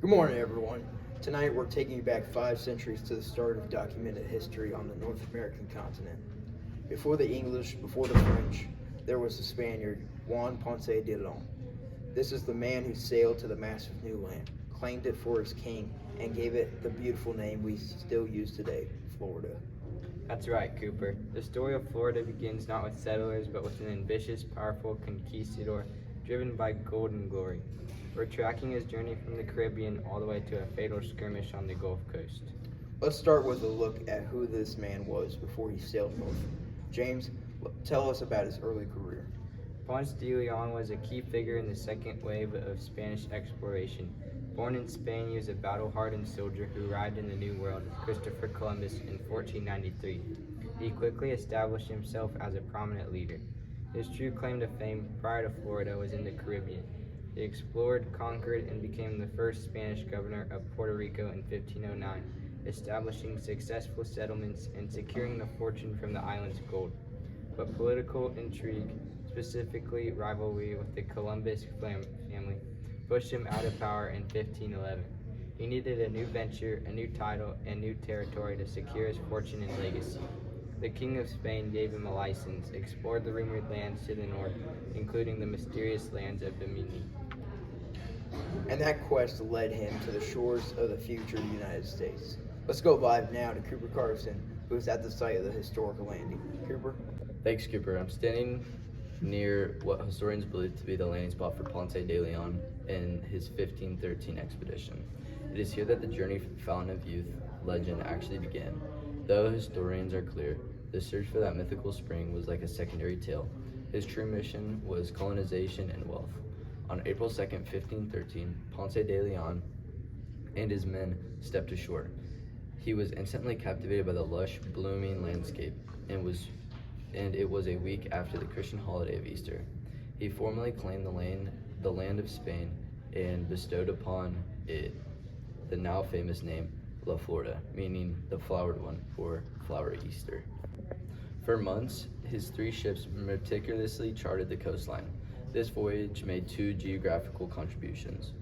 Good morning, everyone. Tonight we're taking you back 5 centuries to the start of documented history on the North American continent. Before the English, before the French, there was the Spaniard, Juan Ponce de Leon. This is the man who sailed to the massive new land, claimed it for his king, and gave it the beautiful name we still use today, Florida. That's right, Cooper. The story of Florida begins not with settlers, but with an ambitious, powerful conquistador driven by gold and glory. We're tracking his journey from the Caribbean all the way to a fatal skirmish on the Gulf Coast. Let's start with a look at who this man was before he sailed north. James, tell us about his early career. Ponce de Leon was a key figure in the second wave of Spanish exploration. Born in Spain, he was a battle-hardened soldier who arrived in the New World with Christopher Columbus in 1493. He quickly established himself as a prominent leader. His true claim to fame prior to Florida was in the Caribbean. He explored, conquered, and became the first Spanish governor of Puerto Rico in 1509, establishing successful settlements and securing the fortune from the island's gold. But political intrigue, specifically rivalry with the Columbus family, pushed him out of power in 1511. He needed a new venture, a new title, and new territory to secure his fortune and legacy. The King of Spain gave him a license, explored the rumored lands to the north, including the mysterious lands of Dominion. And that quest led him to the shores of the future United States. Let's go live now to Cooper Carson, who is at the site of the historical landing. Cooper? Thanks, Cooper. I'm standing near what historians believe to be the landing spot for Ponce de Leon in his 1513 expedition. It is here that the journey from fountain of youth legend actually began. Though historians are clear, the search for that mythical spring was like a secondary tale. His true mission was colonization and wealth. On April 2nd, 1513, Ponce de Leon and his men stepped ashore. He was instantly captivated by the lush, blooming landscape, and it was a week after the Christian holiday of Easter. He formally claimed the land of Spain and bestowed upon it the now famous name La Florida, meaning the flowered one, or Flower Easter. For months, his 3 ships meticulously charted the coastline. This voyage made 2 geographical contributions.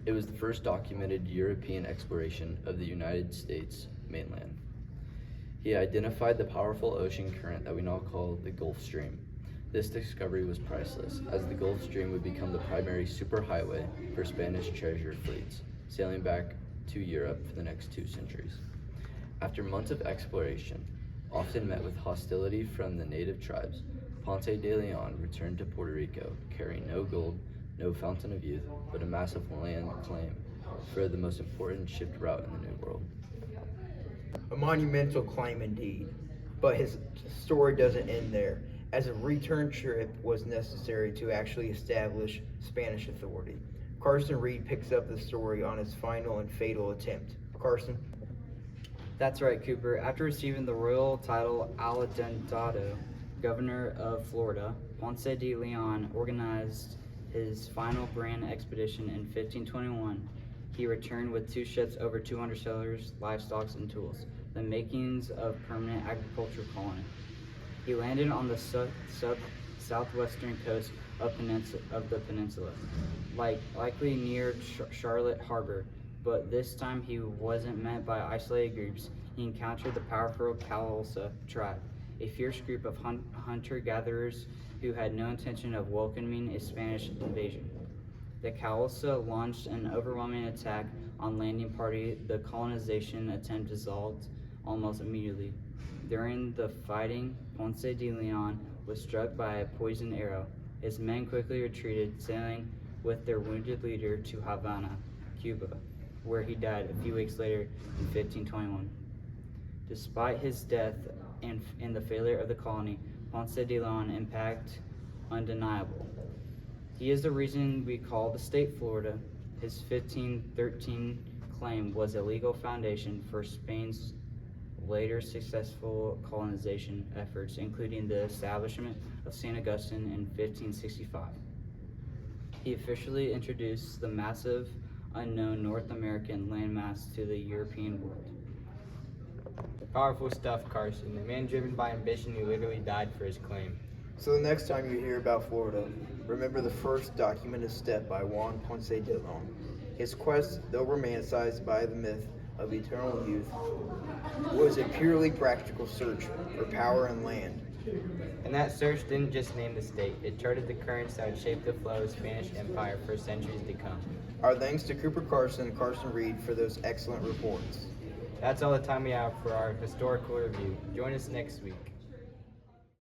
It was the first documented European exploration of the United States mainland. He identified the powerful ocean current that we now call the Gulf Stream. This discovery was priceless, as the Gulf Stream would become the primary superhighway for Spanish treasure fleets, sailing back to Europe for the next 2 centuries. After months of exploration, often met with hostility from the native tribes, Ponce de Leon returned to Puerto Rico, carrying no gold, no fountain of youth, but a massive land claim for the most important shipped route in the New World. A monumental claim indeed, but his story doesn't end there, as a return trip was necessary to actually establish Spanish authority. Carson Reed picks up the story on his final and fatal attempt. Carson? That's right, Cooper. After receiving the royal title Adelantado, governor of Florida, Ponce de Leon organized his final grand expedition in 1521. He returned with 2 ships, over 200 settlers, livestock, and tools, the makings of permanent agricultural colony. He landed on the southwestern coast of the peninsula, likely near Charlotte Harbor, but this time he wasn't met by isolated groups. He encountered the powerful Calusa tribe, a fierce group of hunter-gatherers who had no intention of welcoming a Spanish invasion. The Calusa launched an overwhelming attack on landing party. The colonization attempt dissolved almost immediately. During the fighting, Ponce de Leon was struck by a poisoned arrow. His men quickly retreated, sailing with their wounded leader to Havana, Cuba, where he died a few weeks later in 1521. Despite his death and the failure of the colony, Ponce de Leon impact undeniable. He is the reason we call the state Florida. His 1513 claim was a legal foundation for Spain's later successful colonization efforts, including the establishment of St. Augustine in 1565. He officially introduced the massive, unknown North American landmass to the European world. Powerful stuff, Carson. A man driven by ambition who literally died for his claim. So the next time you hear about Florida, remember the first documented step by Juan Ponce de Leon. His quest, though romanticized by the myth of eternal youth, was a purely practical search for power and land. And that search didn't just name the state, it charted the currents that would shape the flow of Spanish empire for centuries to come. Our thanks to Cooper Carson and Carson Reed for those excellent reports. That's all the time we have for our historical review. Join us next week.